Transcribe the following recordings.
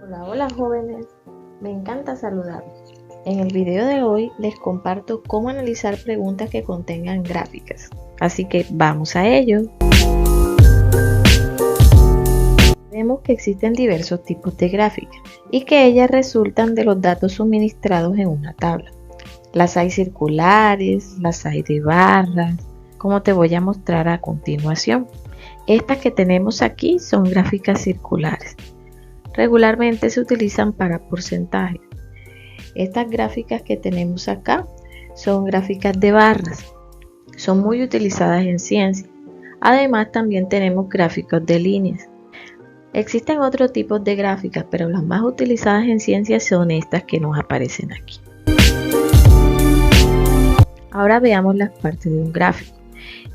Hola, hola jóvenes, me encanta saludarlos. En el video de hoy les comparto cómo analizar preguntas que contengan gráficas, así que vamos a ello. Vemos que existen diversos tipos de gráficas y que ellas resultan de los datos suministrados en una tabla. Las hay circulares, las hay de barras, como te voy a mostrar a continuación. Estas que tenemos aquí son gráficas circulares. Regularmente se utilizan para porcentajes. Estas gráficas que tenemos acá son gráficas de barras. Son muy utilizadas en ciencia. Además también tenemos gráficos de líneas. Existen otros tipos de gráficas, pero las más utilizadas en ciencia son estas que nos aparecen aquí. Ahora veamos las partes de un gráfico.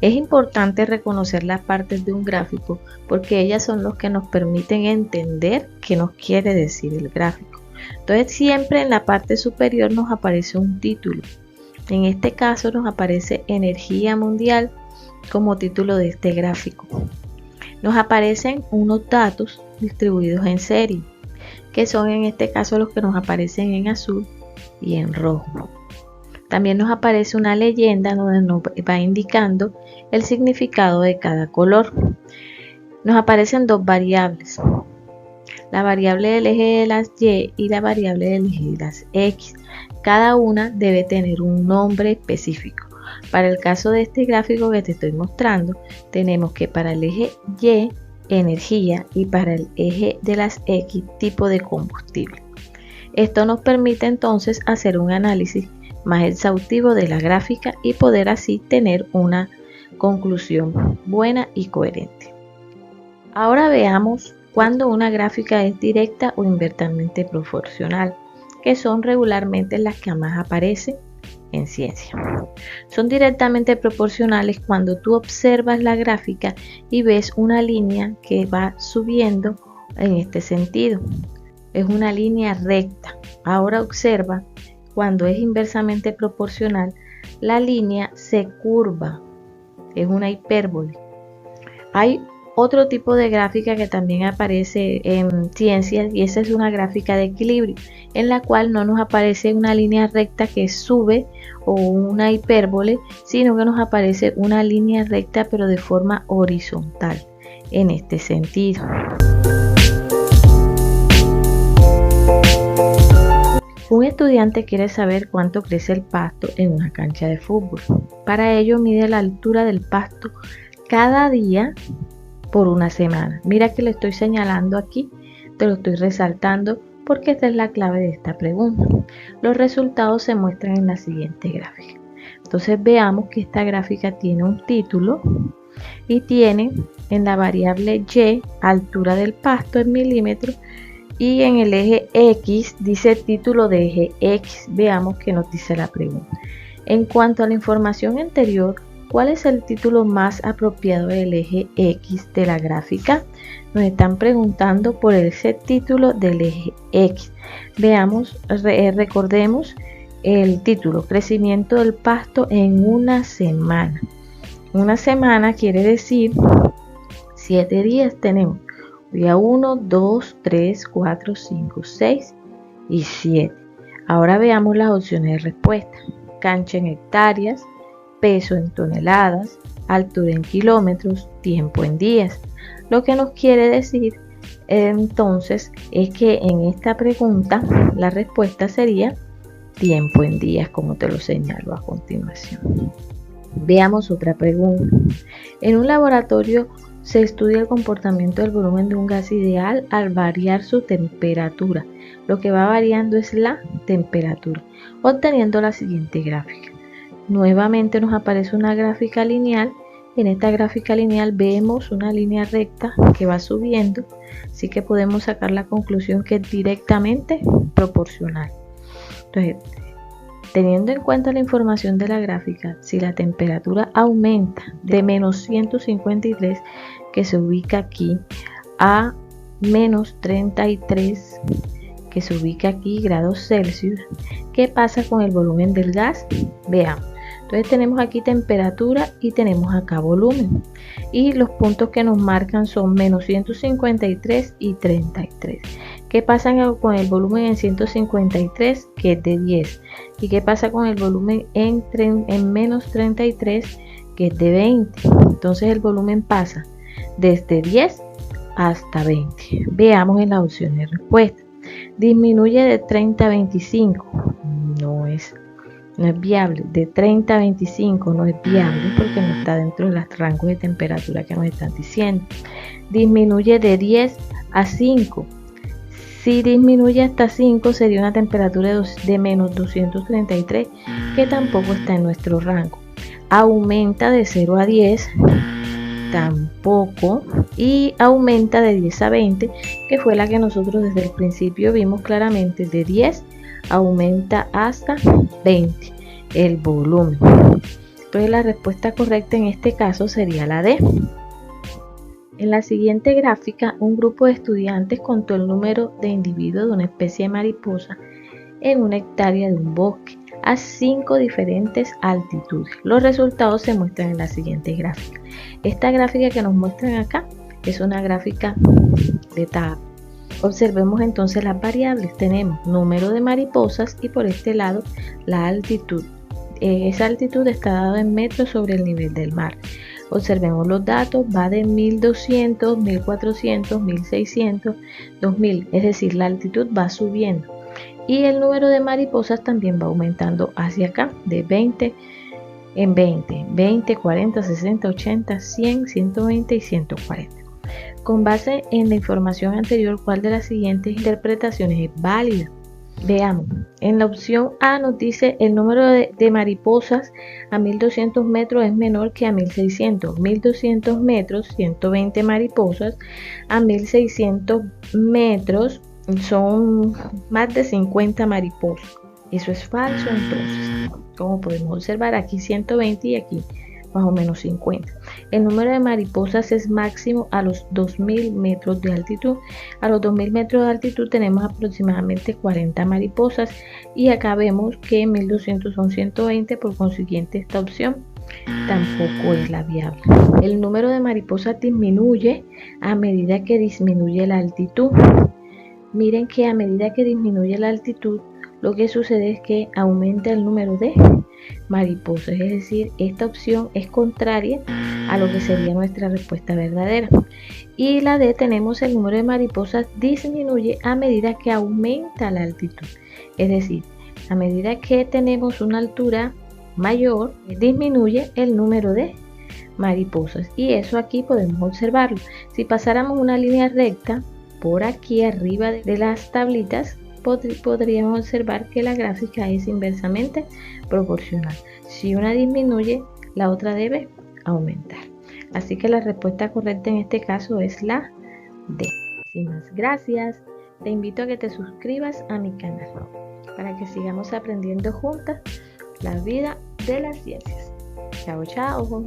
Es importante reconocer las partes de un gráfico porque ellas son los que nos permiten entender qué nos quiere decir el gráfico. Entonces siempre en la parte superior nos aparece un título. En este caso nos aparece energía mundial como título de este gráfico. Nos aparecen unos datos distribuidos en serie, que son en este caso los que nos aparecen en azul y en rojo. También nos aparece una leyenda donde nos va indicando el significado de cada color. Nos aparecen dos variables, la variable del eje de las Y y la variable del eje de las X. Cada una debe tener un nombre específico. Para el caso de este gráfico que te estoy mostrando, tenemos que para el eje Y, energía, y para el eje de las X, tipo de combustible. Esto nos permite entonces hacer un análisis más exhaustivo de la gráfica y poder así tener una conclusión buena y coherente. Ahora veamos cuando una gráfica es directa o inversamente proporcional, que son regularmente las que más aparecen en ciencia. Son directamente proporcionales cuando tú observas la gráfica y ves una línea que va subiendo en este sentido. Es una línea recta. Ahora observa. Cuando es inversamente proporcional, la línea se curva, es una hipérbole. Hay otro tipo de gráfica que también aparece en ciencias y esa es una gráfica de equilibrio, en la cual no nos aparece una línea recta que sube o una hipérbole, sino que nos aparece una línea recta pero de forma horizontal, en este sentido. Un estudiante quiere saber cuánto crece el pasto en una cancha de fútbol. Para ello mide la altura del pasto cada día por una semana. Mira que le estoy señalando aquí, te lo estoy resaltando porque esta es la clave de esta pregunta. Los resultados se muestran en la siguiente gráfica. Entonces veamos que esta gráfica tiene un título y tiene en la variable Y altura del pasto en milímetros. Y en el eje X dice título de eje X. Veamos qué nos dice la pregunta. En cuanto a la información anterior, ¿cuál es el título más apropiado del eje X de la gráfica? Nos están preguntando por ese título del eje X. Veamos, recordemos el título, crecimiento del pasto en una semana. Una semana quiere decir 7 días tenemos. Día 1, 2, 3, 4, 5, 6 y 7. Ahora veamos las opciones de respuesta. Cancha en hectáreas, peso en toneladas, altura en kilómetros, tiempo en días. Lo que nos quiere decir entonces es que en esta pregunta la respuesta sería tiempo en días, como te lo señalo a continuación. Veamos otra pregunta. En un laboratorio se estudia el comportamiento del volumen de un gas ideal al variar su temperatura. Lo que va variando es la temperatura, obteniendo la siguiente gráfica. Nuevamente nos aparece una gráfica lineal. En esta gráfica lineal vemos una línea recta que va subiendo, así que podemos sacar la conclusión que es directamente proporcional. Entonces, teniendo en cuenta la información de la gráfica, si la temperatura aumenta de menos 153, que se ubica aquí, a menos 33, que se ubica aquí, grados Celsius, ¿qué pasa con el volumen del gas? Veamos. Entonces tenemos aquí temperatura y tenemos acá volumen. Y los puntos que nos marcan son menos 153 y 33. ¿Qué pasa con el volumen en 153, que es de 10? ¿Y qué pasa con el volumen en menos 33, que es de 20? Entonces el volumen pasa desde 10 hasta 20. Veamos en las opciones de respuesta. Disminuye de 30 a 25. No es viable. De 30 a 25 no es viable porque no está dentro de los rangos de temperatura que nos están diciendo. Disminuye de 10 a 5. Si disminuye hasta 5 sería una temperatura de menos 233, que tampoco está en nuestro rango. Aumenta de 0 a 10, tampoco. Y aumenta de 10 a 20, que fue la que nosotros desde el principio vimos claramente. De 10 aumenta hasta 20 el volumen. Entonces la respuesta correcta en este caso sería la D. En la siguiente gráfica, un grupo de estudiantes contó el número de individuos de una especie de mariposa en una hectárea de un bosque a 5 diferentes altitudes. Los resultados se muestran en la siguiente gráfica. Esta gráfica que nos muestran acá es una gráfica de tabla. Observemos entonces las variables. Tenemos número de mariposas y por este lado la altitud. Esa altitud está dada en metros sobre el nivel del mar. Observemos los datos, va de 1200, 1400, 1600, 2000, es decir, la altitud va subiendo. Y el número de mariposas también va aumentando hacia acá, de 20 en 20, 20, 40, 60, 80, 100, 120 y 140. Con base en la información anterior, ¿cuál de las siguientes interpretaciones es válida? Veamos, en la opción A nos dice el número de mariposas a 1200 metros es menor que a 1600. 1200 metros, 120 mariposas, a 1600 metros son más de 50 mariposas. Eso es falso entonces. Como podemos observar, aquí 120 y aquí más o menos 50. El número de mariposas es máximo a los 2000 metros de altitud. A los 2000 metros de altitud tenemos aproximadamente 40 mariposas y acá vemos que 1200 son 120, por consiguiente esta opción tampoco es la viable. El número de mariposas disminuye a medida que disminuye la altitud. Miren que a medida que disminuye la altitud, lo que sucede es que aumenta el número de mariposas, es decir, esta opción es contraria a lo que sería nuestra respuesta verdadera. Y la D, tenemos el número de mariposas disminuye a medida que aumenta la altitud, es decir, a medida que tenemos una altura mayor, disminuye el número de mariposas, y eso aquí podemos observarlo. Si pasáramos una línea recta por aquí arriba de las tablitas, podríamos observar que la gráfica es inversamente proporcional. Si una disminuye, la otra debe aumentar. Así que la respuesta correcta en este caso es la D. Muchísimas gracias. Te invito a que te suscribas a mi canal para que sigamos aprendiendo juntas la vida de las ciencias. Chao, chao.